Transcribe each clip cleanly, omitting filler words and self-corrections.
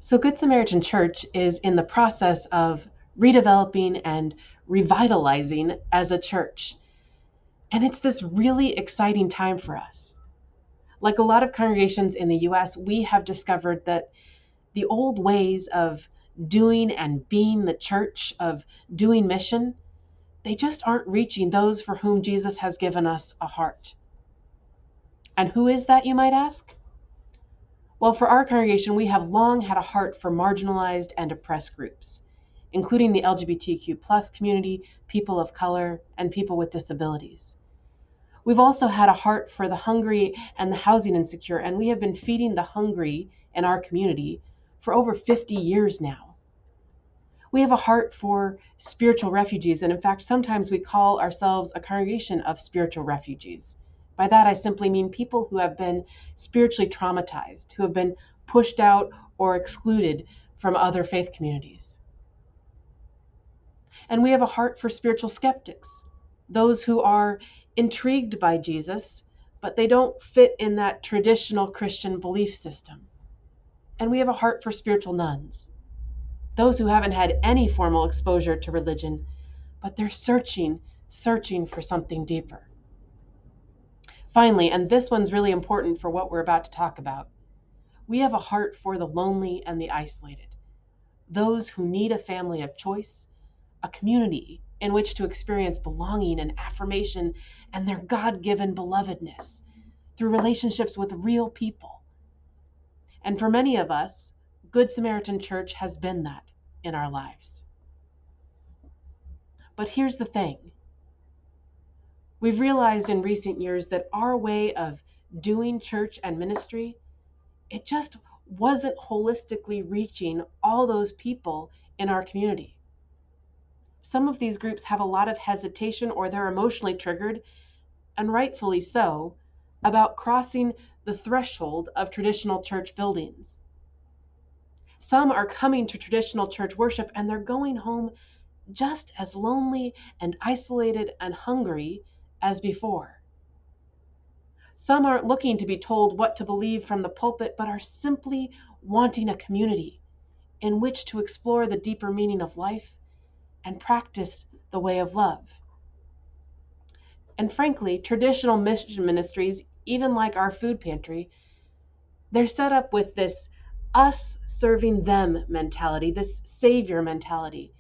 So, Good Samaritan Church is in the process of redeveloping and revitalizing as a church. And it's this really exciting time for us. Like a lot of congregations in the US, we have discovered that the old ways of doing and being the church, of doing mission, they just aren't reaching those for whom Jesus has given us a heart. And who is that, you might ask? Well, for our congregation, we have long had a heart for marginalized and oppressed groups, including the LGBTQ plus community, people of color, and people with disabilities. We've also had a heart for the hungry and the housing insecure, and we have been feeding the hungry in our community for over 50 years now. We have a heart for spiritual refugees, and in fact, sometimes we call ourselves a congregation of spiritual refugees. By that, I simply mean people who have been spiritually traumatized, who have been pushed out or excluded from other faith communities. And we have a heart for spiritual skeptics, those who are intrigued by Jesus, but they don't fit in that traditional Christian belief system. And we have a heart for spiritual nuns, those who haven't had any formal exposure to religion, but they're searching for something deeper. Finally, and this one's really important for what we're about to talk about, we have a heart for the lonely and the isolated, those who need a family of choice, a community in which to experience belonging and affirmation and their God-given belovedness through relationships with real people. And for many of us, Good Samaritan Church has been that in our lives. But here's the thing. We've realized in recent years that our way of doing church and ministry, it just wasn't holistically reaching all those people in our community. Some of these groups have a lot of hesitation, or they're emotionally triggered, and rightfully so, about crossing the threshold of traditional church buildings. Some are coming to traditional church worship and they're going home just as lonely and isolated and hungry as before. Some aren't looking to be told what to believe from the pulpit, but are simply wanting a community in which to explore the deeper meaning of life and practice the way of love. And frankly, traditional mission ministries, even like our food pantry, they're set up with this us serving them mentality, this savior mentality,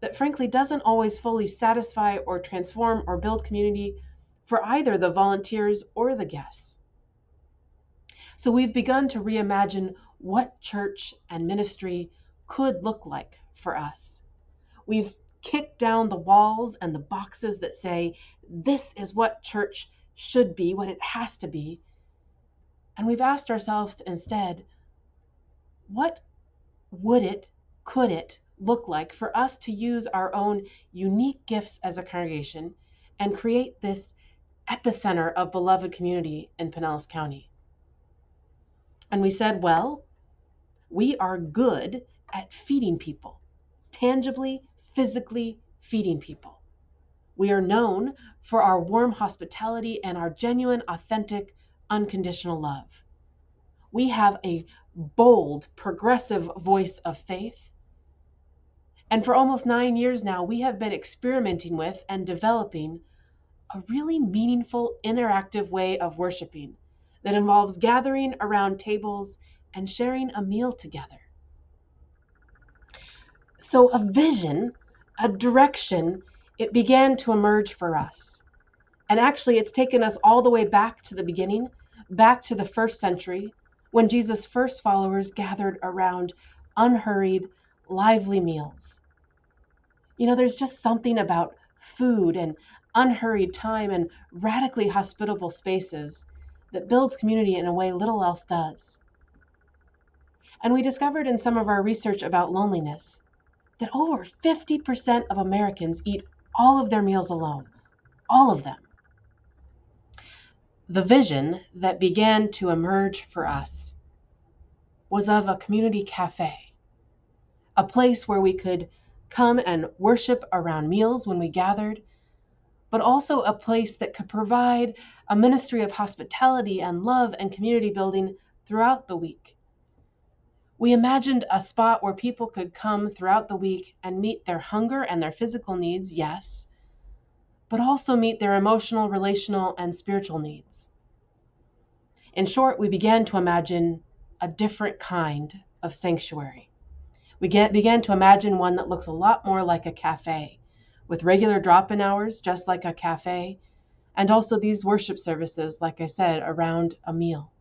that frankly doesn't always fully satisfy or transform or build community for either the volunteers or the guests. So we've begun to reimagine what church and ministry could look like for us. We've kicked down the walls and the boxes that say, this is what church should be, what it has to be. And we've asked ourselves instead, what could it look like for us to use our own unique gifts as a congregation and create this epicenter of beloved community in Pinellas County? And we said, well, we are good at feeding people, tangibly, physically feeding people. We are known for our warm hospitality and our genuine, authentic, unconditional love. We have a bold, progressive voice of faith. And for almost 9 years now, we have been experimenting with and developing a really meaningful, interactive way of worshiping that involves gathering around tables and sharing a meal together. So a vision, a direction, it began to emerge for us. And actually, it's taken us all the way back to the beginning, back to the first century, when Jesus' first followers gathered around unhurried, lively meals. You know, there's just something about food and unhurried time and radically hospitable spaces that builds community in a way little else does. And we discovered in some of our research about loneliness that over 50% of Americans eat all of their meals alone, all of them. The vision that began to emerge for us was of a community cafe, a place where we could come and worship around meals when we gathered, but also a place that could provide a ministry of hospitality and love and community building throughout the week. We imagined a spot where people could come throughout the week and meet their hunger and their physical needs, yes, but also meet their emotional, relational, and spiritual needs. In short, we began to imagine a different kind of sanctuary. We began to imagine one that looks a lot more like a cafe, with regular drop-in hours, just like a cafe, and also these worship services, like I said, around a meal.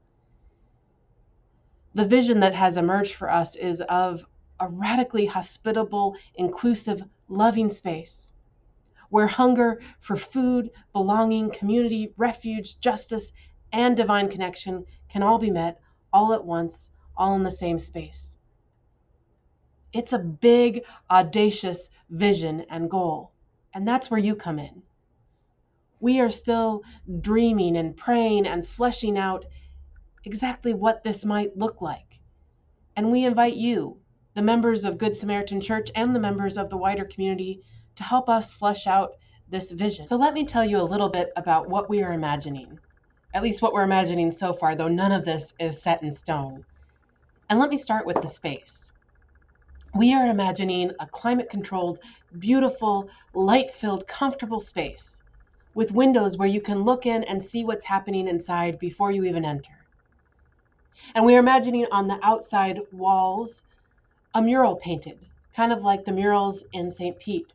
The vision that has emerged for us is of a radically hospitable, inclusive, loving space where hunger for food, belonging, community, refuge, justice, and divine connection can all be met all at once, all in the same space. It's a big, audacious vision and goal, and that's where you come in. We are still dreaming and praying and fleshing out exactly what this might look like. And we invite you, the members of Good Samaritan Church and the members of the wider community, to help us flesh out this vision. So let me tell you a little bit about what we are imagining, at least what we're imagining so far, though none of this is set in stone. And let me start with the space. We are imagining a climate-controlled, beautiful, light-filled, comfortable space with windows where you can look in and see what's happening inside before you even enter. And we are imagining on the outside walls a mural painted, kind of like the murals in St. Pete.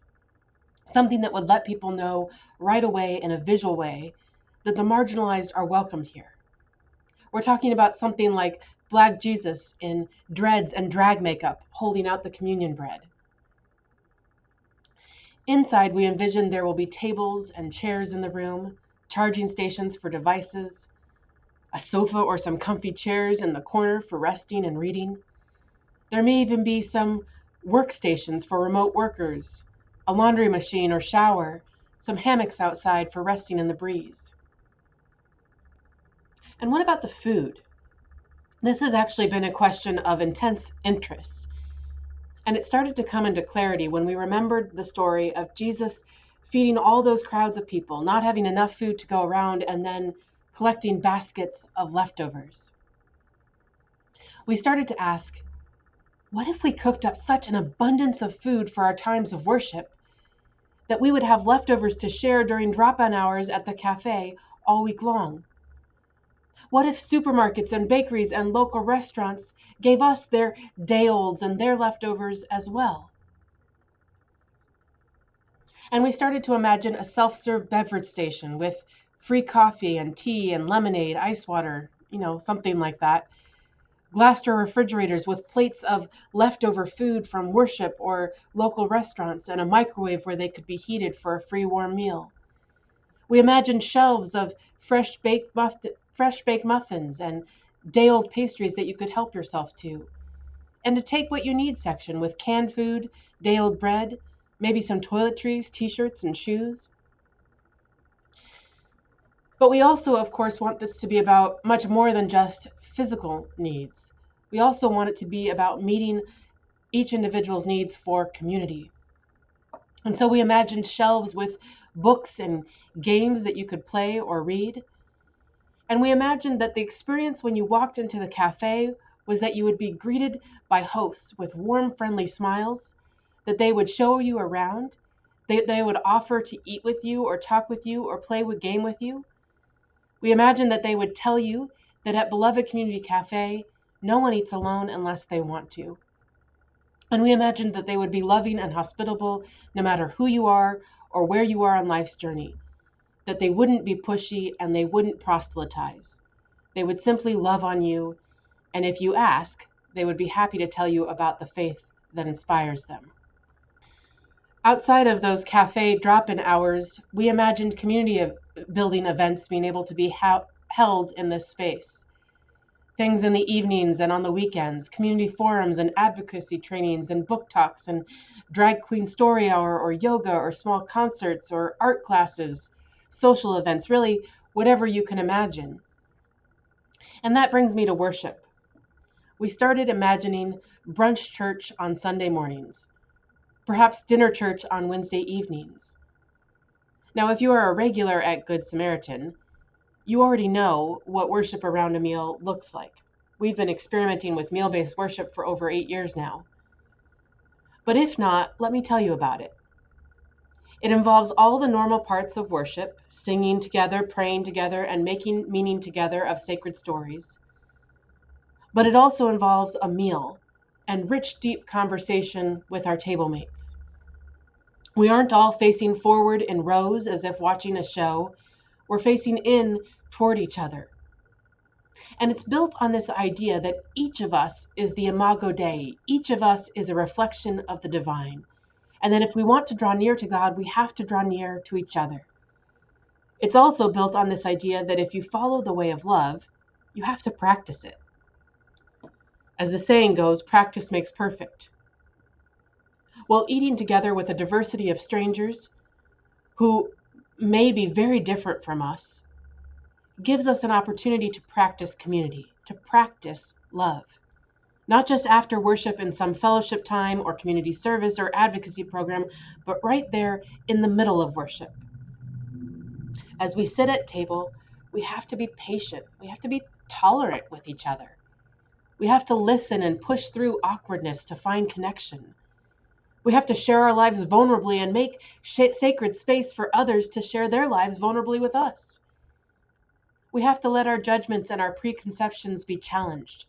Something that would let people know right away in a visual way that the marginalized are welcomed here. We're talking about something like Black Jesus in dreads and drag makeup holding out the communion bread. Inside, we envision there will be tables and chairs in the room, charging stations for devices, a sofa or some comfy chairs in the corner for resting and reading. There may even be some workstations for remote workers, a laundry machine or shower, some hammocks outside for resting in the breeze. And what about the food? This has actually been a question of intense interest. And it started to come into clarity when we remembered the story of Jesus feeding all those crowds of people, not having enough food to go around, and then collecting baskets of leftovers. We started to ask, what if we cooked up such an abundance of food for our times of worship that we would have leftovers to share during drop-in hours at the cafe all week long? What if supermarkets and bakeries and local restaurants gave us their day-olds and their leftovers as well? And we started to imagine a self-serve beverage station with free coffee and tea and lemonade, ice water, something like that. Glassdoor refrigerators with plates of leftover food from worship or local restaurants and a microwave where they could be heated for a free warm meal. We imagined shelves of fresh baked muffins and day-old pastries that you could help yourself to, and a take what you need section with canned food, day-old bread, maybe some toiletries, t-shirts, and shoes. But we also, of course, want this to be about much more than just physical needs. We also want it to be about meeting each individual's needs for community. And so we imagined shelves with books and games that you could play or read. And we imagined that the experience when you walked into the cafe was that you would be greeted by hosts with warm, friendly smiles, that they would show you around, they would offer to eat with you or talk with you or play a game with you. We imagined that they would tell you that at Beloved Community Cafe, no one eats alone unless they want to. And we imagined that they would be loving and hospitable no matter who you are or where you are on life's journey, that they wouldn't be pushy and they wouldn't proselytize. They would simply love on you, and if you ask, they would be happy to tell you about the faith that inspires them. Outside of those cafe drop-in hours, we imagined community building events being able to be held in this space. Things in the evenings and on the weekends, community forums and advocacy trainings and book talks and drag queen story hour or yoga or small concerts or art classes, social events, really whatever you can imagine. And that brings me to worship. We started imagining brunch church on Sunday mornings, perhaps dinner church on Wednesday evenings. Now, if you are a regular at Good Samaritan, you already know what worship around a meal looks like. We've been experimenting with meal-based worship for over 8 years now. But if not, let me tell you about it. It involves all the normal parts of worship, singing together, praying together, and making meaning together of sacred stories. But it also involves a meal and rich, deep conversation with our table mates. We aren't all facing forward in rows as if watching a show. We're facing in toward each other. And it's built on this idea that each of us is the imago Dei. Each of us is a reflection of the divine. And that if we want to draw near to God, we have to draw near to each other. It's also built on this idea that if you follow the way of love, you have to practice it. As the saying goes, practice makes perfect. Well, eating together with a diversity of strangers who may be very different from us gives us an opportunity to practice community, to practice love. Not just after worship in some fellowship time or community service or advocacy program, but right there in the middle of worship. As we sit at table, we have to be patient. We have to be tolerant with each other. We have to listen and push through awkwardness to find connection. We have to share our lives vulnerably and make sacred space for others to share their lives vulnerably with us. We have to let our judgments and our preconceptions be challenged.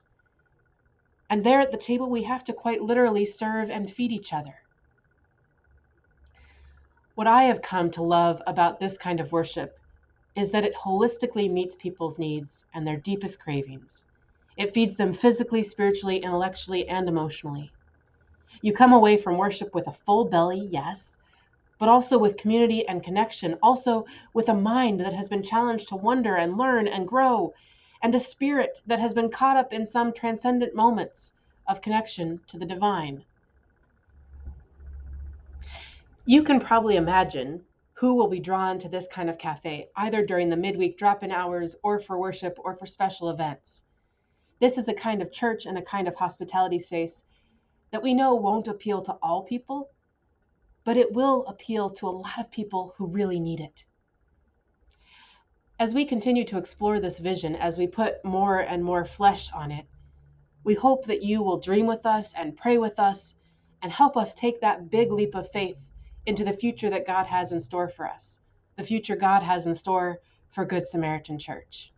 And there at the table, we have to quite literally serve and feed each other. What I have come to love about this kind of worship is that it holistically meets people's needs and their deepest cravings. It feeds them physically, spiritually, intellectually, and emotionally. You come away from worship with a full belly, yes, but also with community and connection, also with a mind that has been challenged to wonder and learn and grow, and a spirit that has been caught up in some transcendent moments of connection to the divine. You can probably imagine who will be drawn to this kind of cafe, either during the midweek drop-in hours or for worship or for special events. This is a kind of church and a kind of hospitality space that we know won't appeal to all people, but it will appeal to a lot of people who really need it. As we continue to explore this vision, as we put more and more flesh on it, we hope that you will dream with us and pray with us and help us take that big leap of faith into the future that God has in store for us, the future God has in store for Good Samaritan Church.